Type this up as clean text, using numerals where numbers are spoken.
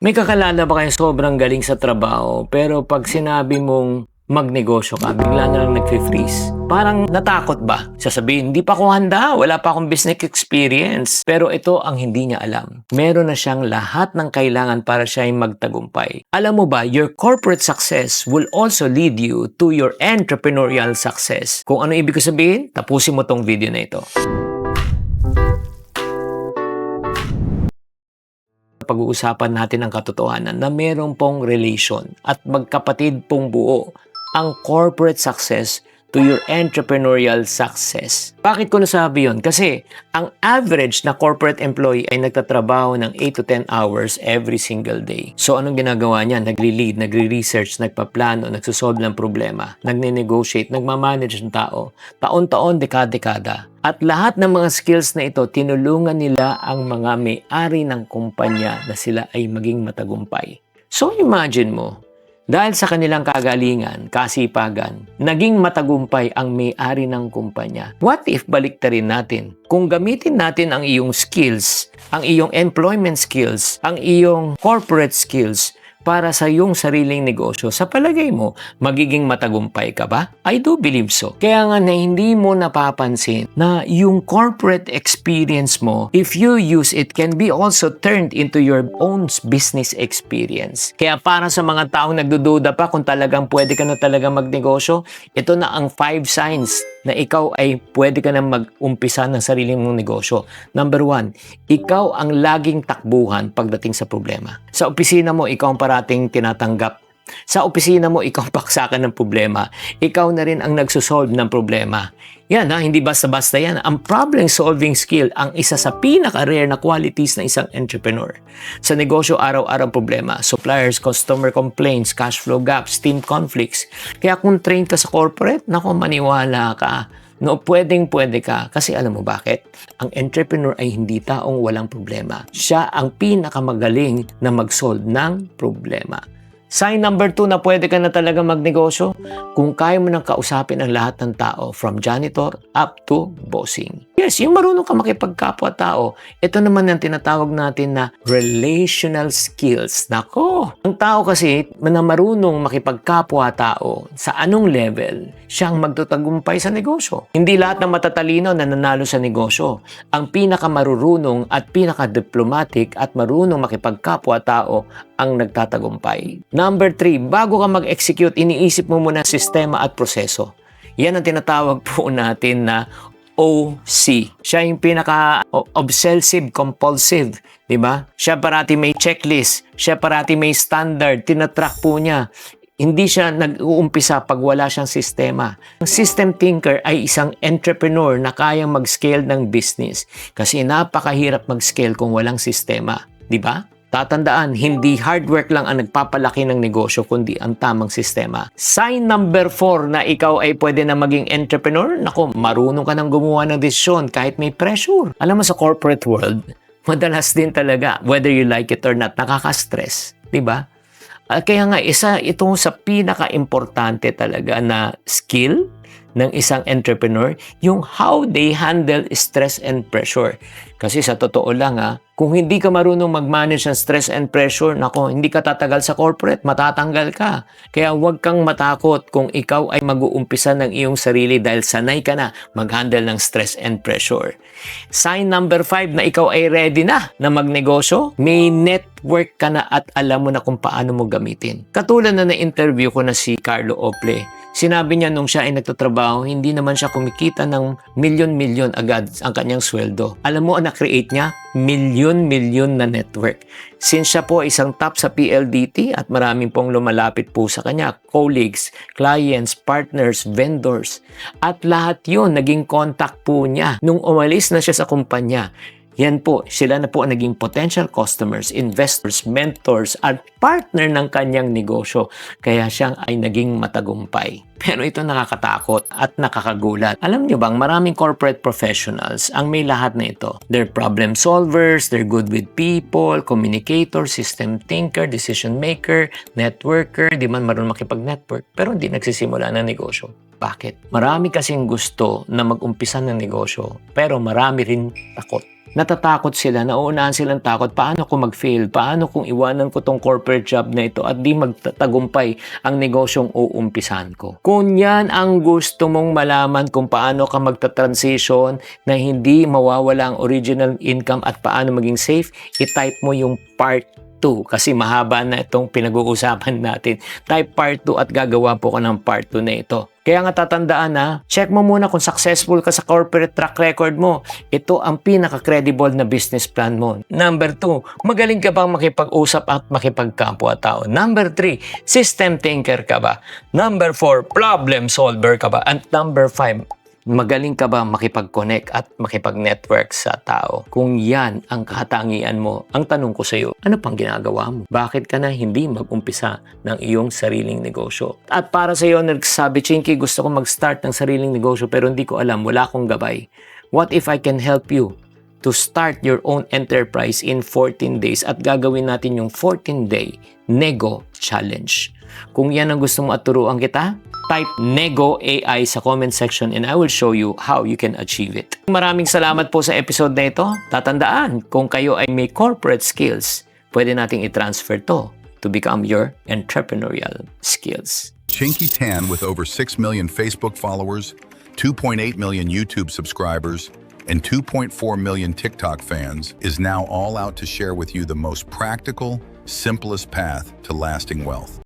May kakalala ba kayo sobrang galing sa trabaho, pero pag sinabi mong magnegosyo ka, bigla na lang nag-freeze? Parang natakot ba? Sasabihin, hindi pa ako handa, wala pa akong business experience. Pero ito ang hindi niya alam. Meron na siyang lahat ng kailangan para siya ay magtagumpay. Alam mo ba, your corporate success will also lead you to your entrepreneurial success. Kung ano ibig ko sabihin, tapusin mo tong video na ito. Pag-uusapan natin ang katotohanan na meron pong relation at magkapatid pong buo ang corporate success to your entrepreneurial success. Bakit ko nasabi yun? Kasi ang average na corporate employee ay nagtatrabaho ng 8 to 10 hours every single day. So anong ginagawa niya? Nagli-lead, nagre-research, nagpaplano, nagsusolve ng problema, nagne-negotiate, nagmamanage ng tao, taon-taon, dekada-dekada. At lahat ng mga skills na ito, tinulungan nila ang mga may-ari ng kumpanya na sila ay maging matagumpay. So imagine mo, dahil sa kanilang kagalingan, kasipagan, naging matagumpay ang may-ari ng kumpanya. What if baliktarin natin? Kung gamitin natin ang iyong skills, ang iyong employment skills, ang iyong corporate skills, para sa iyong sariling negosyo, sa palagay mo, magiging matagumpay ka ba? I do believe so. Kaya nga na hindi mo napapansin na yung corporate experience mo, if you use it, can be also turned into your own business experience. Kaya para sa mga taong nagdududa pa kung talagang pwede ka na talaga magnegosyo, ito na ang 5 signs na ikaw ay pwede ka na mag-umpisa ng sariling mong negosyo. Number 1, ikaw ang laging takbuhan pagdating sa problema. Sa opisina mo, ikaw ang parating tinatanggap. Sa opisina mo, ikaw ang paksakan ng problema. Ikaw na rin ang nagsusolve ng problema. Yan hindi basta-basta yan. Ang problem-solving skill, ang isa sa pinaka-rare na qualities ng isang entrepreneur. Sa negosyo, araw-araw problema. Suppliers, customer complaints, cash flow gaps, team conflicts. Kaya kung train ka sa corporate, naku, maniwala ka. No, pwedeng-pwede ka. Kasi alam mo bakit? Ang entrepreneur ay hindi taong walang problema. Siya ang pinakamagaling na mag-solve ng problema. Sign number 2 na pwede ka na talaga magnegosyo kung kaya mo nang kausapin ang lahat ng tao from janitor up to bossing. Yes, yung marunong ka makipagkapwa-tao, ito naman ang tinatawag natin na relational skills. Nako, ang tao kasi na marunong makipagkapwa-tao sa anong level, siyang magtutagumpay sa negosyo. Hindi lahat ng matatalino na nanalo sa negosyo. Ang pinakamarurunong at pinaka-diplomatic at marunong makipagkapwa-tao ang nagtatagumpay. Number 3, bago ka mag-execute, iniisip mo muna sistema at proseso. Yan ang tinatawag po natin na OC. Siya yung pinaka-obsessive compulsive, di ba? Siya parati may checklist, siya parati may standard, tinatrack po niya. Hindi siya nag-uumpisa pag wala siyang sistema. Ang system thinker ay isang entrepreneur na kayang mag-scale ng business kasi napakahirap mag-scale kung walang sistema, di ba? Tatandaan, hindi hard work lang ang nagpapalaki ng negosyo, kundi ang tamang sistema. Sign number 4 na ikaw ay pwede na maging entrepreneur, naku, marunong ka nang gumawa ng desisyon kahit may pressure. Alam mo, sa corporate world, madalas din talaga, whether you like it or not, nakaka-stress. Diba? Kaya nga, isa ito sa pinaka-importante talaga na skill ng isang entrepreneur, yung how they handle stress and pressure. Kasi sa totoo lang kung hindi ka marunong mag-manage ng stress and pressure, nako, hindi ka tatagal sa corporate, matatanggal ka. Kaya huwag kang matakot kung ikaw ay mag-uumpisa ng iyong sarili dahil sanay ka na mag-handle ng stress and pressure. Sign number 5 na ikaw ay ready na magnegosyo, may network ka na at alam mo na kung paano mo gamitin. Katulad na na-interview ko na si Carlo Ople. Sinabi niya nung siya ay nagtatrabaho, hindi naman siya kumikita ng milyon-milyon agad ang kanyang sweldo. Alam mo, ang na-create niya, milyon-milyon na network. Since siya po isang top sa PLDT at maraming pong lumalapit po sa kanya, colleagues, clients, partners, vendors, at lahat yun, naging contact po niya. Nung umalis na siya sa kumpanya, yan po, sila na po ang naging potential customers, investors, mentors, at partner ng kanyang negosyo. Kaya siyang ay naging matagumpay. Pero ito nakakatakot at nakakagulat. Alam niyo bang maraming corporate professionals ang may lahat na ito. They're problem solvers, they're good with people, communicator, system thinker, decision maker, networker, di man marunong makipag-network, pero hindi nagsisimula ng negosyo. Bakit? Marami kasing gusto na mag-umpisa ng negosyo, pero marami rin takot. natatakot sila, nauunahan silang takot, paano kung mag-fail? Paano kung iwanan ko tong corporate job na ito at di magtatagumpay ang negosyong uumpisan ko? Kung yan ang gusto mong malaman kung paano ka magta-transition na hindi mawawala ang original income at paano maging safe, i-type mo yung part 2 kasi mahaba na itong pinag-uusapan natin. Type part 2 at gagawa po ko ng part 2 na ito. Kaya nga tatandaan na, check mo muna kung successful ka sa corporate track record mo. Ito ang pinaka-credible na business plan mo. Number 2, magaling ka bang makipag-usap at makipagkapwa-tao? Number 3, system thinker ka ba? Number 4, problem solver ka ba? And number 5, magaling ka ba makipag-connect at makipag-network sa tao? Kung yan ang katangian mo, ang tanong ko sa iyo, ano pang ginagawa mo? Bakit ka na hindi mag-umpisa ng iyong sariling negosyo? At para sa iyo, nagsabi, Chinky, gusto ko mag-start ng sariling negosyo pero hindi ko alam, wala akong gabay. What if I can help you to start your own enterprise in 14 days at gagawin natin yung 14-day Nego Challenge? Kung yan ang gusto mo at turuan kita, type Nego AI sa comment section and I will show you how you can achieve it. Maraming salamat po sa episode na ito. Tatandaan, kung kayo ay may corporate skills, pwede nating i-transfer to become your entrepreneurial skills. Chinky Tan, with over 6 million Facebook followers, 2.8 million YouTube subscribers, and 2.4 million TikTok fans, is now all out to share with you the most practical, simplest path to lasting wealth.